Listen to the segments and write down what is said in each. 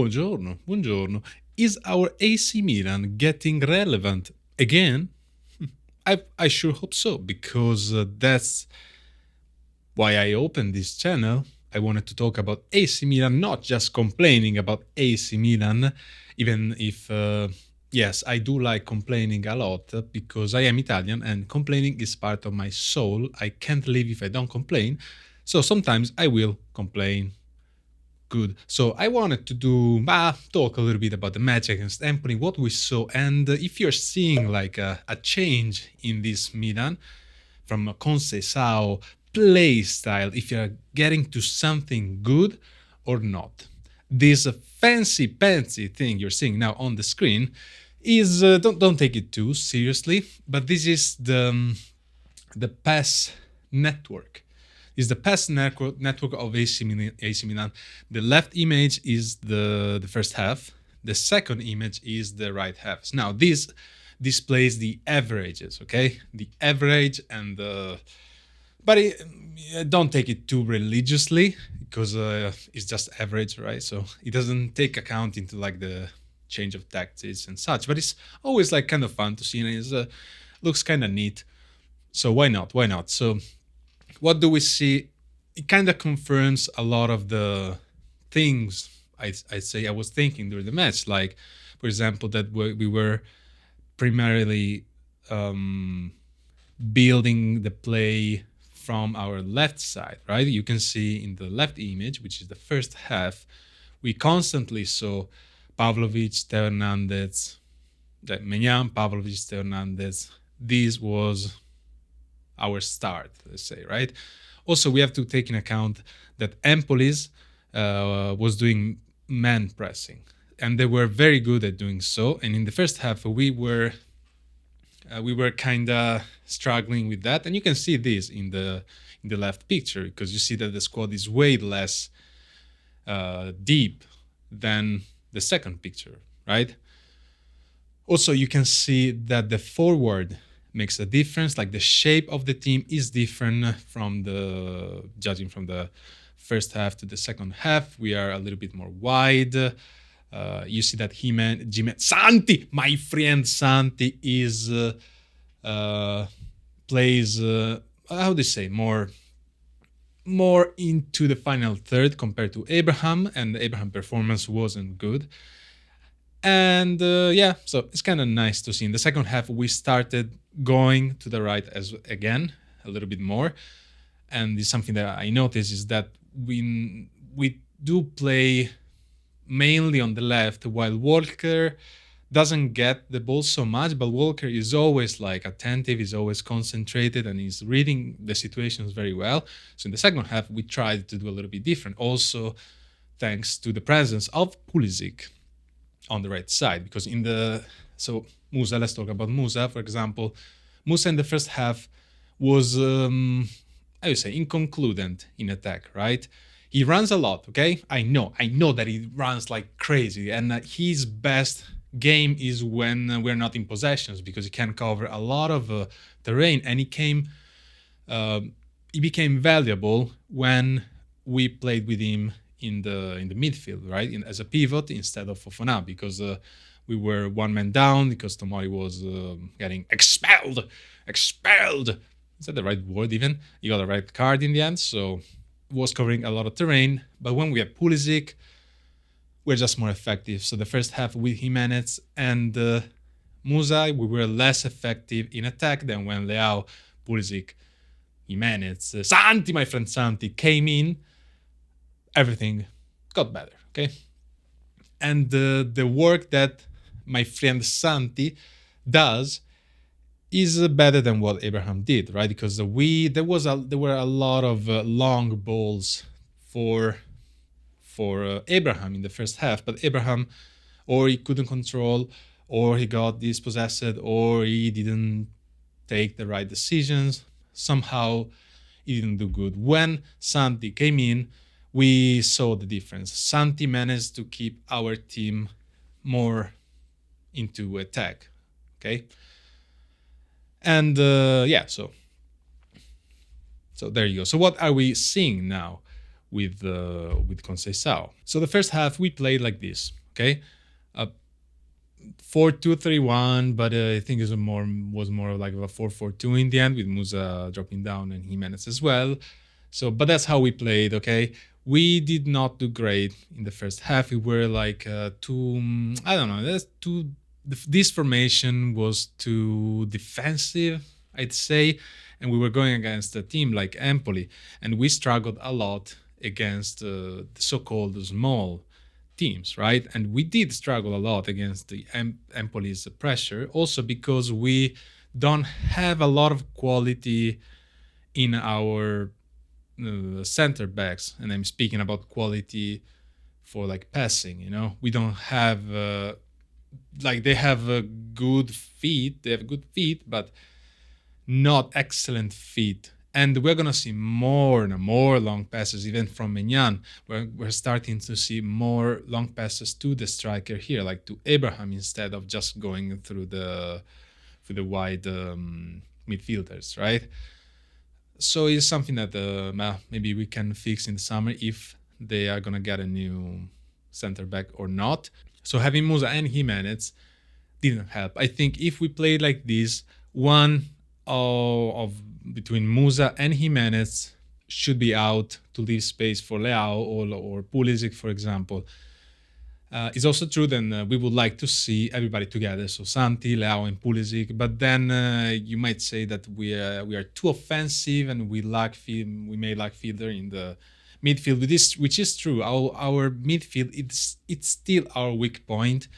Buongiorno, buongiorno. Is our AC Milan getting relevant again? I sure hope so, because that's why I opened this channel. I wanted to talk about AC Milan, not just complaining about AC Milan, even if, yes, I do like complaining a lot because I am Italian and complaining is part of my soul. I can't live if I don't complain. So sometimes I will complain. Good. So I wanted to talk a little bit about the match against Empoli, what we saw, and if you're seeing like a change in this Milan from a Conceição play style, if you're getting to something good or not. This fancy thing you're seeing now on the screen is don't take it too seriously, but this is the PES network. Is the PES network of AC Milan. The left image is the first half. The second image is the right half. Now this displays the averages, okay? The average and the but don't take it too religiously because it's just average, right? So it doesn't take account into like the change of tactics and such. But it's always like kind of fun to see, and it looks kind of neat. So why not? Why not? So what do we see? It kind of confirms a lot of the things I'd say I was thinking during the match. Like, for example, that we were primarily building the play from our left side, right? You can see in the left image, which is the first half, we constantly saw Pavlovic, Teo Hernandez, Menyan, Pavlovic, Teo Hernandez. This was our start, let's say, right? Also, we have to take in account that Empoli's was doing man pressing, and they were very good at doing so. And in the first half, we were kind of struggling with that, and you can see this in the left picture because you see that the squad is way less deep than the second picture, right? Also, you can see that the forward makes a difference. Like the shape of the team is different from judging from the first half to the second half. We are a little bit more wide. You see that Gimenez, Santi, my friend Santi, is plays how do you say more into the final third compared to Abraham, and the Abraham performance wasn't good. And yeah, so it's kind of nice to see. In the second half, we started going to the right again a little bit more, and it's something that I noticed is that we do play mainly on the left, while Walker doesn't get the ball so much, but Walker is always like attentive, is always concentrated, and is reading the situations very well. So in the second half, we tried to do a little bit different, also thanks to the presence of Pulisic on the right side, because Musa, let's talk about Musa, for example. Musa in the first half was, I would say, inconcludent in attack, right? He runs a lot, okay? I know that he runs like crazy, and his best game is when we're not in possessions because he can cover a lot of terrain, and he became valuable when we played with him in the midfield, right? As a pivot instead of Fofana, because we were one man down because Tomori was getting expelled. Is that the right word even? He got a red card in the end, so was covering a lot of terrain. But when we have Pulisic, we're just more effective. So the first half with Gimenez and Musa, we were less effective in attack than when Leao, Pulisic, Gimenez, Santi, my friend Santi, came in. Everything got better, okay? And the work that my friend Santi does is better than what Abraham did, right? Because there were a lot of long balls for Abraham in the first half, but Abraham, or he couldn't control, or he got dispossessed, or he didn't take the right decisions. Somehow he didn't do good. When Santi came in, we saw the difference. Santi managed to keep our team more into attack, okay? And yeah, so there you go. So what are we seeing now? with Conceição. So the first half we played like this, okay, 4-2-3-1, but I think it was more like a 4-4-2 in the end, with Musa dropping down and Gimenez as well. So, but that's how we played. Okay, we did not do great in the first half. We were like too. I don't know. That's too. This formation was too defensive, I'd say, and we were going against a team like Empoli, and we struggled a lot against the so-called small teams, right? And we did struggle a lot against the Empoli's pressure, also because we don't have a lot of quality in our center backs, and I'm speaking about quality for like passing. We don't have like they have a good feet. They have good feet, but not excellent feet. And we're gonna see more and more long passes, even from Menyan. We're starting to see more long passes to the striker here, like to Abraham, instead of just going through the wide midfielders, right? So it's something that maybe we can fix in the summer if they are gonna get a new center back or not. So having Musa and Gimenez didn't help. I think if we played like this, one of between Musa and Gimenez should be out to leave space for Leao or Pulisic, for example. It's also true then we would like to see everybody together, so Santi, Leao, and Pulisic. But then you might say that we are too offensive and we may lack fielder in the midfield, which is true. Our midfield it's still our weak point,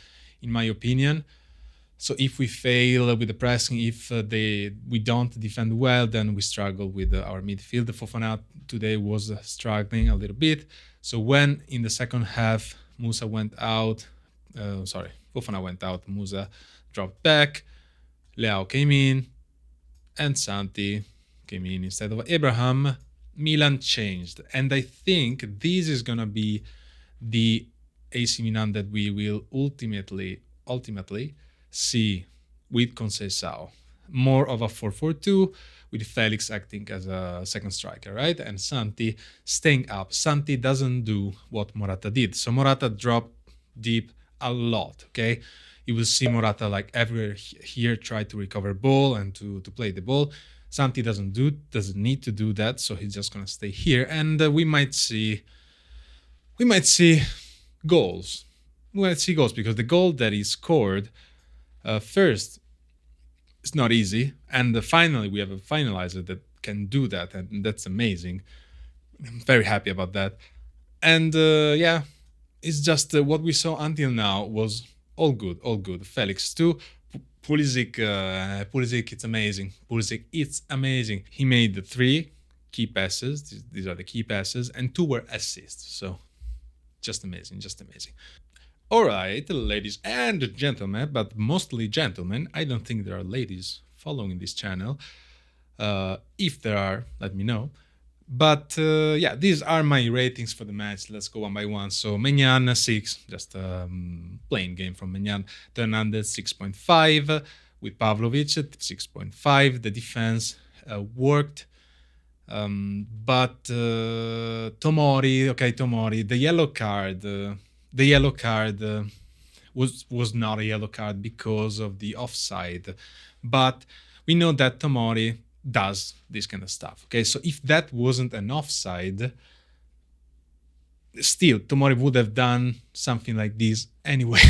in my opinion. So if we fail with the pressing, if we don't defend well, then we struggle with our midfield. The Fofana today was struggling a little bit. So when in the second half Musa went out, Fofana went out, Musa dropped back, Leao came in, and Santi came in instead of Abraham, Milan changed. And I think this is going to be the AC Milan that we will ultimately see with Conceição. More of a 4-4-2 with Felix acting as a second striker, right? And Santi staying up. Santi doesn't do what Morata did. So Morata dropped deep a lot, okay? You will see Morata like everywhere here try to recover ball and to play the ball. Santi doesn't need to do that, so he's just gonna stay here, and we might see goals. We might see goals because the goal that he scored first, it's not easy, and finally we have a finalizer that can do that, and that's amazing. I'm very happy about that. And it's just what we saw until now was all good. Felix too. Pulisic, it's amazing. It's amazing. He made the 3 key passes. These are the key passes, and 2 were assists. So just amazing. All right, ladies and gentlemen, but mostly gentlemen. I don't think there are ladies following this channel. If there are, let me know. But these are my ratings for the match. Let's go one by one. So Menyan 6, just a plain game from Menyan. Hernandez 6.5, with Pavlovic at 6.5. The defense worked. But Tomori, the yellow card was not a yellow card because of the offside. But we know that Tomori does this kind of stuff. Okay, so if that wasn't an offside, still Tomori would have done something like this anyway.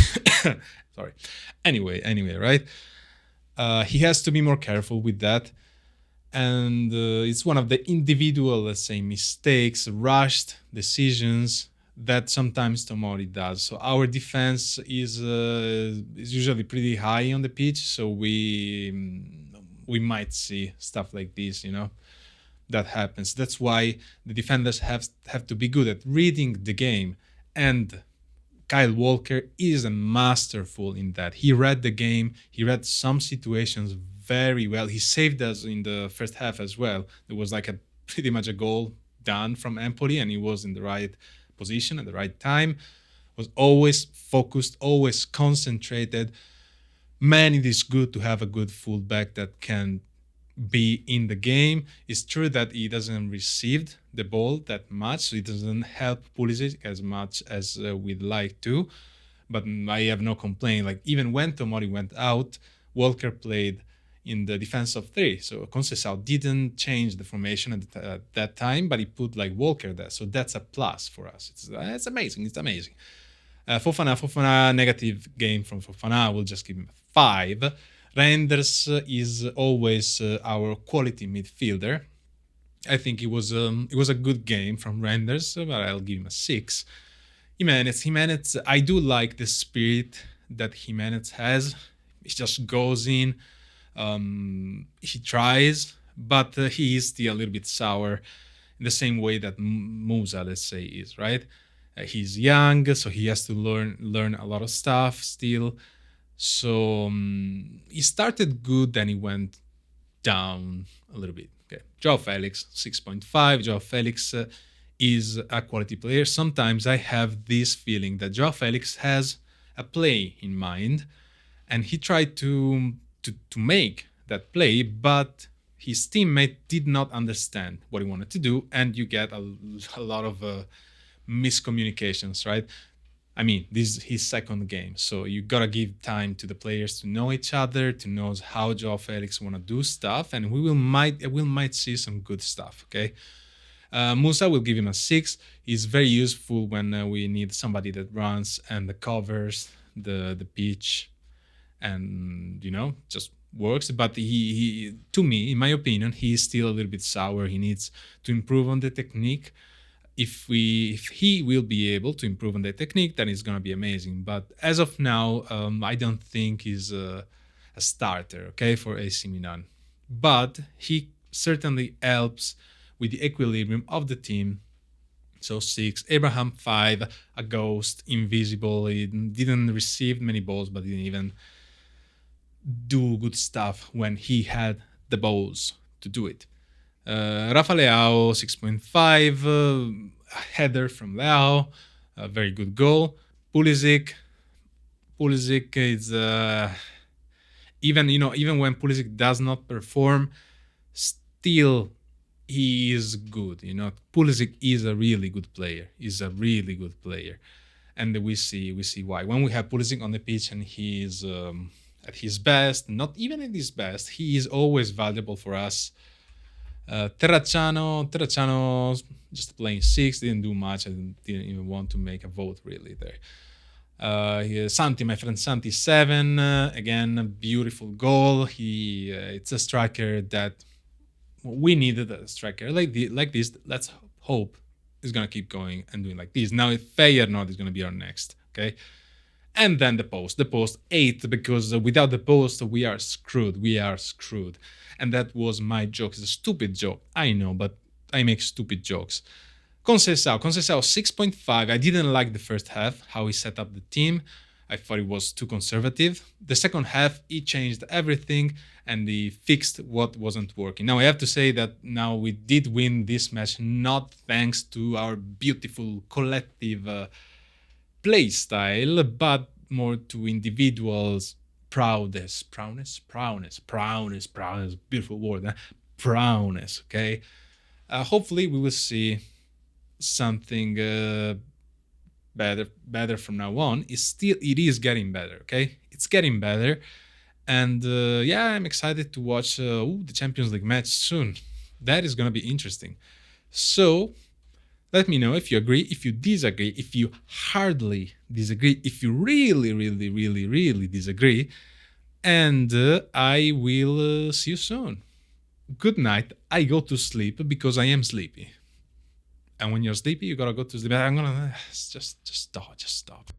Sorry. Anyway, right? He has to be more careful with that. And it's one of the individual, let's say, mistakes, rushed decisions that sometimes Tomori does. So our defense is usually pretty high on the pitch, so we might see stuff like this, that happens. That's why the defenders have to be good at reading the game, and Kyle Walker is a masterful in that. He read the game, he read some situations very well. He saved us in the first half as well. There was like pretty much a goal done from Empoli, and he was in the right position at the right time, was always focused, always concentrated. Man, it is good to have a good fullback that can be in the game. It's true that he doesn't receive the ball that much, so it doesn't help Pulisic as much as we'd like to. But I have no complaint. Like even when Tomori went out, Walker played in the defense of three. So Conceição didn't change the formation at that time, but he put like Walker there. So that's a plus for us. It's amazing. It's amazing. Fofana, negative game from Fofana. I will just give him a 5. Reinders is always our quality midfielder. I think it was a good game from Reinders, but I'll give him a 6. Gimenez, I do like the spirit that Gimenez has. He just goes in, he tries, but he is still a little bit sour in the same way that Musa, let's say, is, right? He's young, so he has to learn a lot of stuff still. So he started good, then he went down a little bit. Okay, Joao Felix 6.5. Joao Felix is a quality player. Sometimes I have this feeling that Joao Felix has a play in mind, and he tried to make that play, but his teammate did not understand what he wanted to do, and you get a lot of miscommunications, right? I mean, this is his second game, so you gotta give time to the players to know each other, to know how Joao Felix wanna do stuff, and we might see some good stuff. Okay, Musa will give him a 6. He's very useful when we need somebody that runs and covers the pitch, and just works. But he, to me, in my opinion, he is still a little bit sour. He needs to improve on the technique. If he will be able to improve on the technique, then it's gonna be amazing. But as of now, I don't think he's a starter, okay, for AC Milan. But he certainly helps with the equilibrium of the team. So 6. Abraham 5, a ghost, invisible. He didn't receive many balls, but didn't even do good stuff when he had the balls to do it. Rafa Leao 6.5, header from Leao, a very good goal. Pulisic is even when Pulisic does not perform, still he is good. Pulisic is a really good player. He's a really good player, and we see why. When we have Pulisic on the pitch and he is at his best, not even at his best, he is always valuable for us. Terracciano just playing 6, didn't do much. I didn't even want to make a vote really there. Santi, my friend Santi 7, again a beautiful goal. It's a striker that we needed, a striker like this. Let's hope he's gonna keep going and doing like this. Now if Feyenoord is gonna be our next, okay. And then the post 8, because without the post we are screwed. And that was my joke. It's a stupid joke, I know, but I make stupid jokes. Conceição 6.5. I didn't like the first half, how he set up the team. I thought it was too conservative. The second half, he changed everything and he fixed what wasn't working. Now I have to say that now we did win this match, not thanks to our beautiful collective play style, but more to individuals' prowess, beautiful word, prowess, okay? Hopefully we will see something better from now on. It is getting better, okay? It's getting better. And I'm excited to watch the Champions League match soon. That is going to be interesting. So let me know if you agree, if you disagree, if you hardly disagree, if you really, really, really, really disagree. And I will see you soon. Good night. I go to sleep because I am sleepy. And when you're sleepy, you gotta go to sleep. I'm gonna just stop.